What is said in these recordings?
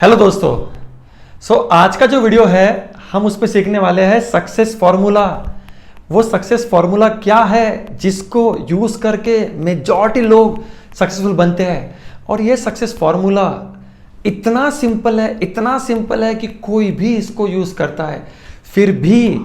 Hello दोस्तों। आज का जो वीडियो है हम उस पर सीखने वाले हैं सक्सेस फॉर्मूला। वो सक्सेस फॉर्मूला क्या है जिसको यूज करके मेजॉरिटी लोग सक्सेसफुल बनते हैं। और ये सक्सेस फॉर्मूला इतना सिंपल है कि कोई भी इसको यूज करता है, फिर भी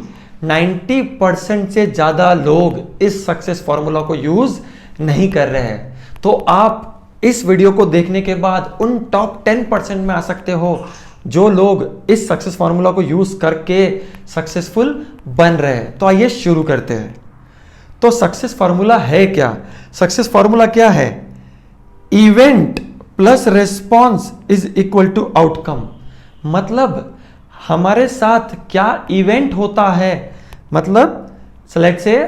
90% से ज्यादा लोग इस सक्सेस फॉर्मूला को यूज नहीं कर रहे हैं। तो आप इस वीडियो को देखने के बाद उन टॉप 10% में आ सकते हो जो लोग इस सक्सेस फॉर्मूला को यूज करके सक्सेसफुल बन रहे हैं। तो आइए शुरू करते हैं। तो सक्सेस फॉर्मूला है क्या? सक्सेस फॉर्मूला क्या है? Event plus response is equal to outcome. मतलब हमारे साथ क्या इवेंट होता है, मतलब लेट्स से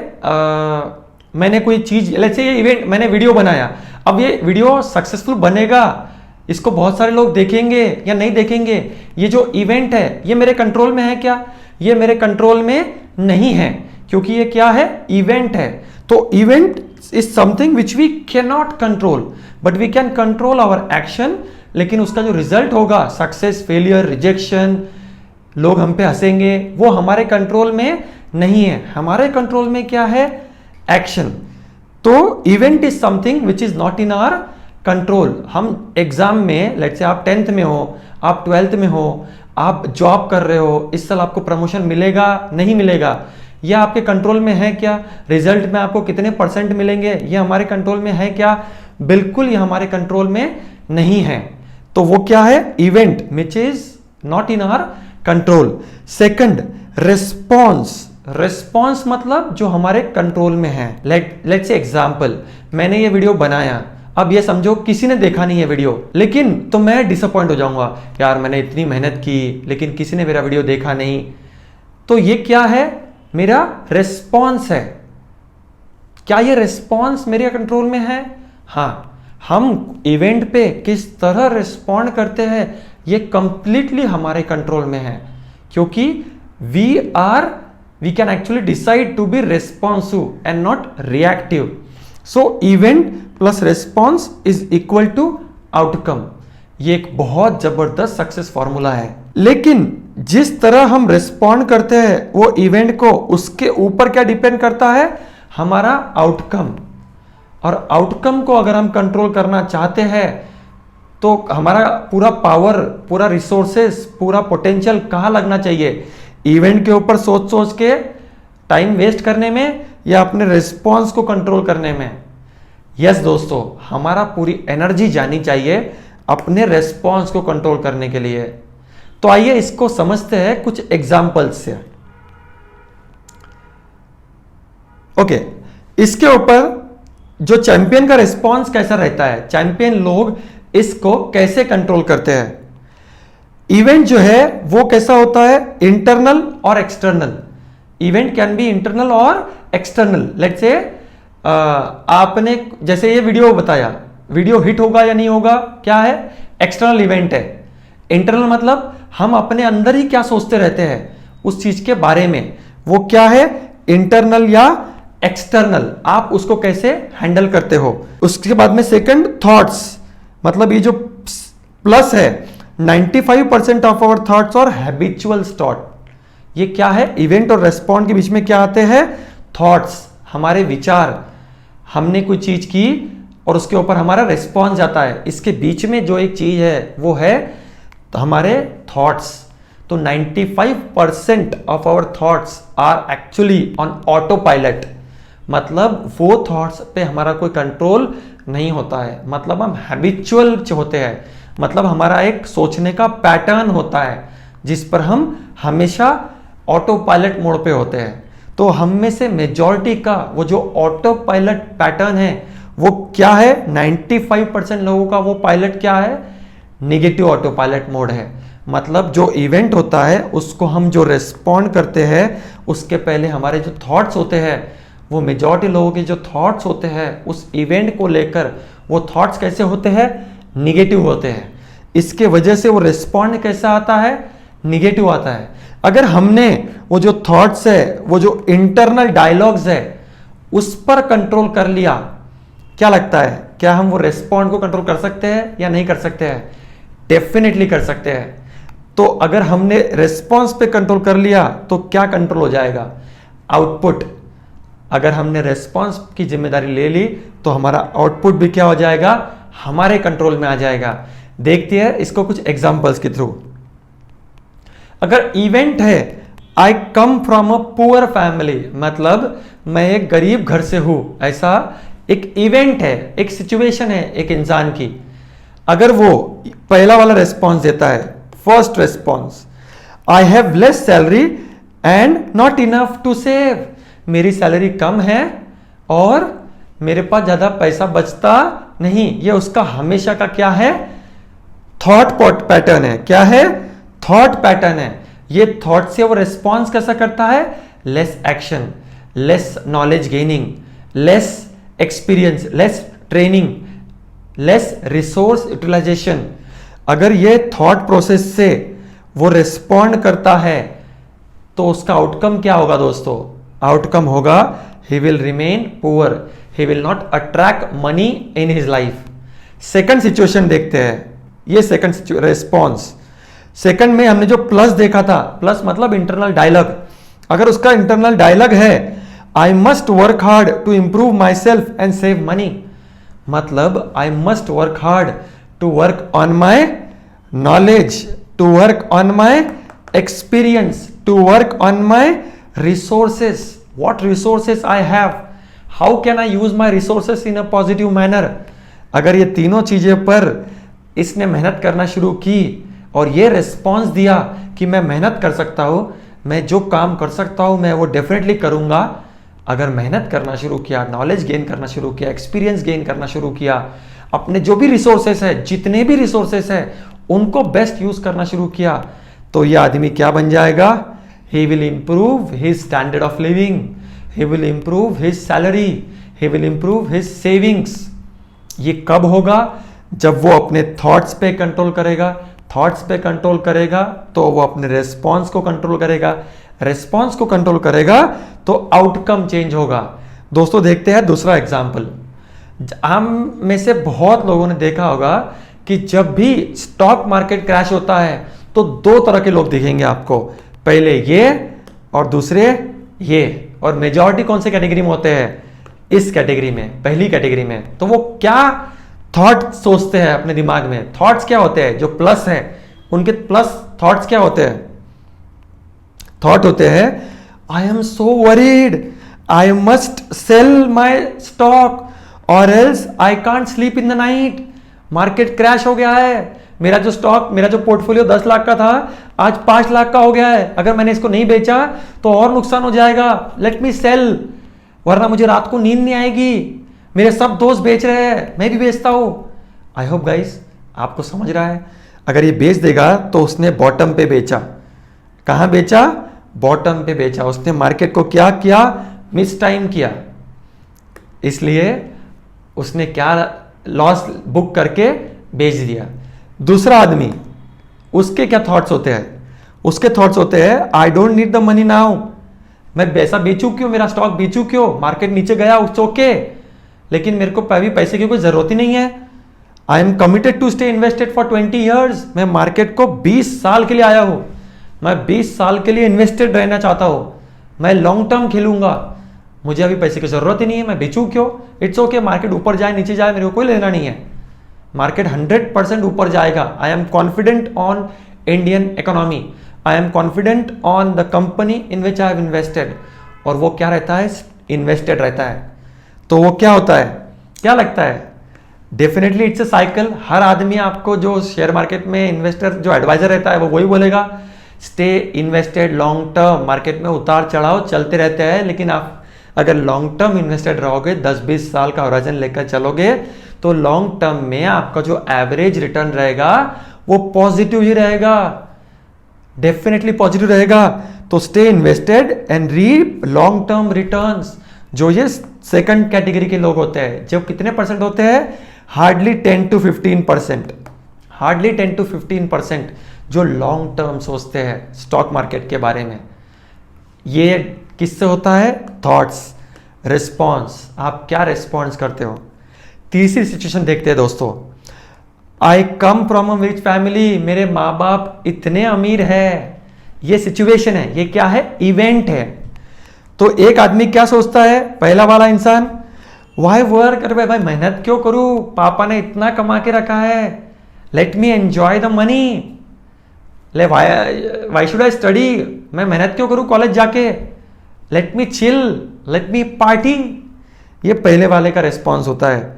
मैंने कोई चीज, लेट्स से ये इवेंट, मैंने वीडियो बनाया, अब ये वीडियो सक्सेसफुल बनेगा, इसको बहुत सारे लोग देखेंगे या नहीं देखेंगे, ये जो इवेंट है ये मेरे कंट्रोल में है क्या? ये मेरे कंट्रोल में नहीं है, क्योंकि ये क्या है? इवेंट है। तो event is something which we can not control, but we can control our action. लेकिन उसका जो रिजल्ट होगा, सक्सेस, फेलियर, रिजेक्शन, लोग हम पे हंसेंगे, वो हमारे कंट्रोल में नहीं है। हमारे कंट्रोल में क्या है? एक्शन। तो event is something which is not in our control. हम एग्जाम में, लेट्स से आप 10th में हो, आप 12th में हो, आप जॉब कर रहे हो, इस साल आपको प्रमोशन मिलेगा नहीं मिलेगा, यह आपके कंट्रोल में है क्या? रिजल्ट में आपको कितने % मिलेंगे, यह हमारे कंट्रोल में है क्या? बिल्कुल यह हमारे कंट्रोल में नहीं है। तो वो क्या है? Event which is not in our control. Second, response. Response मतलब जो हमारे कंट्रोल में है। लेट्स से एग्जांपल, मैंने ये वीडियो बनाया, अब ये समझो किसी ने देखा नहीं है वीडियो, लेकिन तो मैं डिसअपॉइंट हो जाऊंगा, यार मैंने इतनी मेहनत की लेकिन किसी ने मेरा वीडियो देखा नहीं। तो ये क्या है? मेरा रिस्पॉन्स है। क्या ये रिस्पॉन्स मेरे कंट्रोल में है? हाँ। हम इवेंट पे किस तरह रिस्पॉन्ड करते हैं ये कंप्लीटली हमारे कंट्रोल में है, क्योंकि we can actually decide to be responsive and not reactive. So event plus response is equal to outcome. ये एक बहुत जबरदस्त सक्सेस फॉर्मूला है। लेकिन जिस तरह हम रिस्पॉन्ड करते हैं वो इवेंट को, उसके ऊपर क्या डिपेंड करता है? हमारा आउटकम। और आउटकम को अगर हम कंट्रोल करना चाहते हैं तो हमारा पूरा पावर, पूरा रिसोर्सेस, पूरा पोटेंशियल कहाँ लगना चाहिए? इवेंट के ऊपर सोच सोच के टाइम वेस्ट करने में या अपने रिस्पॉन्स को कंट्रोल करने में? यस दोस्तों, हमारा पूरी एनर्जी जानी चाहिए अपने रिस्पॉन्स को कंट्रोल करने के लिए। तो आइए इसको समझते हैं कुछ एग्जांपल्स से। ओके, इसके ऊपर जो चैंपियन का रिस्पॉन्स कैसा रहता है, चैंपियन लोग इसको कैसे कंट्रोल करते हैं? इवेंट जो है वो कैसा होता है? इंटरनल और external. Event can be internal और एक्सटर्नल। लेट्स से आपने जैसे ये वीडियो बताया, वीडियो हिट होगा या नहीं होगा, क्या है? एक्सटर्नल इवेंट है। इंटरनल मतलब हम अपने अंदर ही क्या सोचते रहते हैं उस चीज के बारे में, वो क्या है? इंटरनल या एक्सटर्नल। आप उसको कैसे हैंडल करते हो। उसके बाद में सेकंड, थॉट्स। मतलब ये जो प्लस है, 95% ऑफ आवर थॉट्स और हैबिचुअल थॉट। ये क्या है? इवेंट और रेस्पॉन्ड के बीच में क्या आते हैं? थॉट्स, हमारे विचार। हमने कोई चीज की और उसके ऊपर हमारा रेस्पॉन्स आता है, इसके बीच में जो एक चीज है वो है हमारे थॉट्स। तो 95% of our thoughts are actually on autopilot. मतलब वो थॉट्स पे हमारा कोई कंट्रोल नहीं होता है, मतलब हम हैबिचुअल होते हैं। मतलब हमारा एक सोचने का पैटर्न होता है जिस पर हम हमेशा ऑटो पायलट मोड पे होते हैं। तो हम में से मेजॉरिटी का वो जो ऑटो पायलट पैटर्न है वो क्या है? 95% लोगों का वो पायलट क्या है? नेगेटिव ऑटो पायलट मोड है। मतलब जो इवेंट होता है उसको हम जो रेस्पॉन्ड करते हैं उसके पहले हमारे जो थॉट्स होते हैं, वो मेजॉरिटी लोगों के जो थॉट्स होते हैं उस इवेंट को लेकर, वो थॉट्स कैसे होते हैं? निगेटिव होते हैं। इसके वजह से वो रिस्पॉन्ड कैसा आता है? निगेटिव आता है। अगर हमने वो जो थॉट्स है, वो जो इंटरनल डायलॉग्स है, उस पर कंट्रोल कर लिया, क्या लगता है? क्या हम वो रिस्पॉन्ड को कंट्रोल कर सकते हैं या नहीं कर सकते हैं? डेफिनेटली कर सकते हैं। तो अगर हमने रिस्पॉन्स पे कंट्रोल कर लिया तो क्या कंट्रोल हो जाएगा? आउटपुट। अगर हमने रिस्पॉन्स की जिम्मेदारी ले ली तो हमारा आउटपुट भी क्या हो जाएगा? हमारे कंट्रोल में आ जाएगा। देखते हैं इसको कुछ एग्जांपल्स के थ्रू। अगर इवेंट है I come from a poor family, मतलब मैं एक गरीब घर से हूं, ऐसा एक इवेंट है, एक सिचुएशन है एक इंसान की। अगर वो पहला वाला रेस्पॉन्स देता है, first response, I have less salary and not enough to save, मेरी सैलरी कम है और मेरे पास ज्यादा पैसा बचता नहीं, ये उसका हमेशा का क्या है? थॉट पैटर्न है। क्या है? थॉट पैटर्न है। ये थॉट से वो रिस्पॉन्स कैसा करता है? Less action, less knowledge gaining, less experience, less training, less resource utilisation. अगर ये थॉट प्रोसेस से वो रिस्पॉन्ड करता है तो उसका आउटकम क्या होगा दोस्तों? आउटकम होगा he will remain poor, he will not attract money in his life. Second situation देखते हैं, ये सेकंड रेस्पॉन्स। सेकंड में हमने जो प्लस देखा था, प्लस मतलब इंटरनल डायलॉग। अगर उसका इंटरनल डायलॉग है I must work hard to improve myself and save money, मतलब I must work hard to work on my knowledge, to work on my experience, to work on my resources. What resources I have? How can I use my resources in a positive manner? अगर ये तीनों चीजें पर इसने मेहनत करना शुरू की और ये रिस्पॉन्स दिया कि मैं मेहनत कर सकता हूं, मैं जो काम कर सकता हूं मैं वो डेफिनेटली करूंगा। अगर मेहनत करना शुरू किया, नॉलेज गेन करना शुरू किया, एक्सपीरियंस गेन करना शुरू किया, अपने जो भी रिसोर्सेस है, जितने भी रिसोर्सेस है उनको बेस्ट यूज करना शुरू किया, तो ये आदमी क्या बन जाएगा? He will improve his standard of living, he will improve his salary, he will improve his savings. ये कब होगा? जब वो अपने थॉट्स पे कंट्रोल करेगा। थॉट्स पे कंट्रोल करेगा तो वो अपने रिस्पॉन्स को कंट्रोल करेगा, रिस्पॉन्स को कंट्रोल करेगा तो आउटकम चेंज होगा। दोस्तों देखते हैं दूसरा एग्जाम्पल। हम में से बहुत लोगों ने देखा होगा कि जब भी स्टॉक मार्केट क्रैश होता है तो दो तरह के लोग दिखेंगे आपको, पहले ये और दूसरे ये। और मेजॉरिटी कौन से कैटेगरी में होते हैं? इस कैटेगरी में, पहली कैटेगरी में। तो वो क्या थॉट सोचते हैं अपने दिमाग में? थॉट्स क्या होते हैं? जो प्लस है उनके प्लस थॉट्स क्या होते हैं? थॉट होते हैं I am so worried, I must sell my stock और else I can't sleep in the night. Market crash हो गया है, मेरा जो स्टॉक, मेरा जो पोर्टफोलियो 10 लाख का था आज 5 लाख का हो गया है, अगर मैंने इसको नहीं बेचा तो और नुकसान हो जाएगा, लेट मी सेल, वरना मुझे रात को नींद नहीं आएगी। मेरे सब दोस्त बेच रहे हैं, मैं भी बेचता हूं। आई होप गाइस आपको समझ रहा है। अगर ये बेच देगा तो उसने बॉटम पे बेचा। कहां बेचा? बॉटम पे बेचा। उसने मार्केट को क्या किया? मिस टाइम किया, इसलिए उसने क्या लॉस बुक करके बेच दिया। दूसरा आदमी, उसके क्या थॉट्स होते हैं? उसके थॉट्स होते हैं I don't need the money now, मैं पैसा बेचूं क्यों, मेरा स्टॉक बेचूं क्यों, मार्केट नीचे गया उस ओके, लेकिन मेरे को अभी पैसे की कोई जरूरत ही नहीं है। I am committed to stay invested for 20 years, मैं मार्केट को 20 साल के लिए आया हूं, मैं 20 साल के लिए इन्वेस्टेड रहना चाहता हूं, मैं लॉन्ग टर्म खेलूंगा, मुझे अभी पैसे की जरूरत ही नहीं है, मैं बेचूं क्यों? इट्स ओके, मार्केट ऊपर जाए नीचे जाए मेरे को कोई लेना नहीं है, मार्केट 100% ऊपर जाएगा। I am confident on Indian economy, I am confident on the company in which I have invested. और वो क्या रहता है? इन्वेस्टेड रहता है। तो वो क्या होता है? क्या लगता है? Definitely it's a cycle. हर आदमी आपको जो शेयर मार्केट में इन्वेस्टर जो एडवाइजर रहता है वो वही बोलेगा stay invested long term. Market में उतार चढ़ाव चलते रहते हैं, लेकिन आप अगर लॉन्ग टर्म इन्वेस्टेड रहोगे, 10-20 साल का होराइजन लेकर चलोगे, तो लॉन्ग टर्म में आपका जो एवरेज रिटर्न रहेगा वो पॉजिटिव ही रहेगा, डेफिनेटली पॉजिटिव रहेगा। तो stay invested and reap long term returns. जो ये सेकंड कैटेगरी के लोग होते हैं, जो कितने परसेंट होते हैं? हार्डली 10 to 15%, हार्डली 10 to 15% जो लॉन्ग टर्म सोचते हैं स्टॉक मार्केट के बारे में। ये किससे होता है? Thoughts, response. आप क्या रिस्पॉन्स करते हो? तीसरी सिचुएशन देखते हैं दोस्तों। I come from a rich family, मेरे माँ बाप इतने अमीर है। ये सिचुएशन है, ये क्या है, इवेंट है। तो एक आदमी क्या सोचता है, पहला वाला इंसान, वाई वर्क, अरे भाई मेहनत क्यों करूं, पापा ने इतना कमा के रखा है, let me enjoy the money, ले वाई शुड आई स्टडी, मैं मेहनत क्यों करूं कॉलेज जाके, let me chill, let me party. ये पहले वाले का रिस्पॉन्स होता है।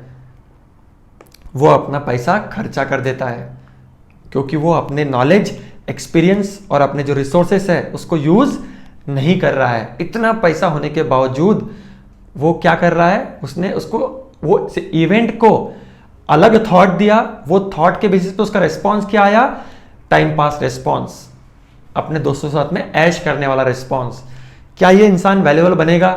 वो अपना पैसा खर्चा कर देता है क्योंकि वो अपने नॉलेज, एक्सपीरियंस और अपने जो रिसोर्सेस है उसको यूज नहीं कर रहा है। इतना पैसा होने के बावजूद वो क्या कर रहा है, उसने उसको वो इवेंट को अलग थॉट दिया, वो थॉट के बेसिस पे उसका रिस्पॉन्स क्या आया, टाइम पास रिस्पॉन्स, अपने दोस्तों के साथ में ऐश करने वाला रिस्पॉन्स। क्या ये इंसान वैल्यूएबल बनेगा?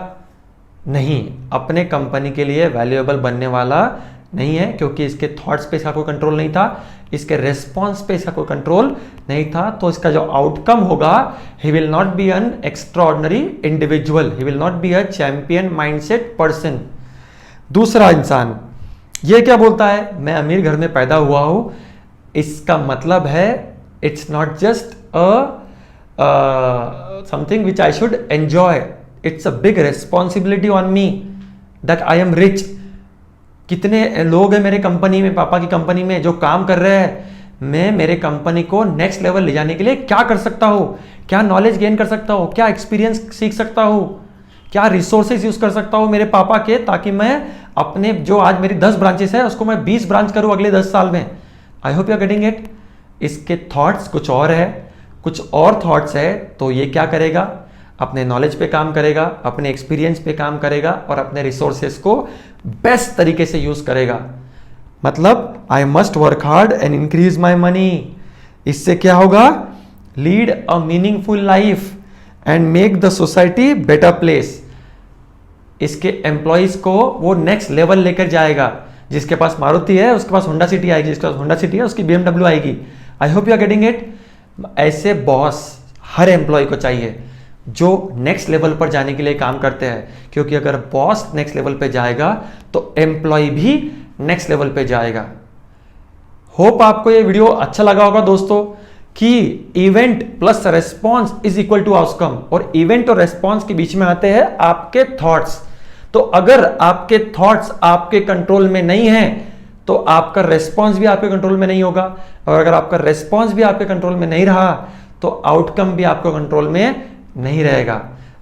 नहीं, अपने कंपनी के लिए वैल्यूएबल बनने वाला नहीं है क्योंकि इसके थॉट्स पे इसका कोई कंट्रोल नहीं था, इसके रेस्पॉन्स पे इसका कोई कंट्रोल नहीं था। तो इसका जो आउटकम होगा, he will not be N extraordinary individual, he will not be a champion mindset person. दूसरा इंसान ये क्या बोलता है, मैं अमीर घर में पैदा हुआ हूं, इसका मतलब है it's not just something which I should enjoy, it's a big responsibility on me that I am rich. कितने लोग हैं मेरे कंपनी में, पापा की कंपनी में जो काम कर रहे हैं, मैं मेरे कंपनी को नेक्स्ट लेवल ले जाने के लिए क्या कर सकता हूं, क्या नॉलेज गेन कर सकता हूं, क्या एक्सपीरियंस सीख सकता हूं, क्या रिसोर्सेज यूज कर सकता हूं मेरे पापा के, ताकि मैं अपने जो आज मेरी 10 ब्रांचेस है उसको मैं 20 ब्रांच करूं अगले 10 साल में। I hope you are getting it. इसके थॉट्स कुछ और है, कुछ और थॉट्स है, तो ये क्या करेगा, अपने नॉलेज पे काम करेगा, अपने एक्सपीरियंस पे काम करेगा और अपने रिसोर्सेस को बेस्ट तरीके से यूज करेगा। मतलब I must work hard and increase my money. इससे क्या होगा, lead a meaningful life and make the society better place. इसके एम्प्लॉइज को वो नेक्स्ट लेवल लेकर जाएगा। जिसके पास मारुति है उसके पास होंडा सिटी आएगी, जिसके पास होंडा सिटी है उसकी BMW आएगी। I hope you are getting it. ऐसे बॉस हर एम्प्लॉय को चाहिए जो नेक्स्ट लेवल पर जाने के लिए काम करते हैं, क्योंकि अगर बॉस नेक्स्ट लेवल पे जाएगा तो एम्प्लॉय भी नेक्स्ट लेवल पे जाएगा। होप आपको ये वीडियो अच्छा लगा होगा दोस्तों, कि event plus response is equal to outcome, और इवेंट और रेस्पॉन्स के बीच में आते हैं आपके थॉट्स। तो अगर आपके थॉट्स आपके कंट्रोल में नहीं है तो आपका रेस्पॉन्स भी आपके कंट्रोल में नहीं होगा, और अगर आपका रेस्पॉन्स भी आपके कंट्रोल में नहीं रहा तो आउटकम भी आपको कंट्रोल में नहीं रहेगा।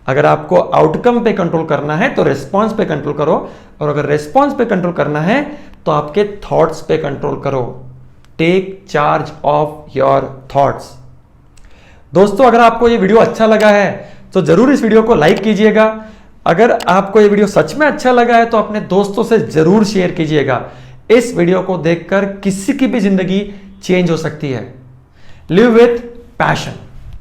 अगर आपको आउटकम पे कंट्रोल करना है तो रेस्पॉन्स पे कंट्रोल करो, और अगर रेस्पॉन्स पे कंट्रोल करना है तो आपके थॉट्स पे कंट्रोल करो। Take charge of your thoughts. दोस्तों, अगर आपको ये वीडियो अच्छा लगा है तो जरूर इस वीडियो को लाइक कीजिएगा। अगर आपको ये वीडियो सच में अच्छा लगा है तो अपने दोस्तों से जरूर शेयर कीजिएगा। इस वीडियो को देखकर किसी की भी जिंदगी चेंज हो सकती है। Live with passion.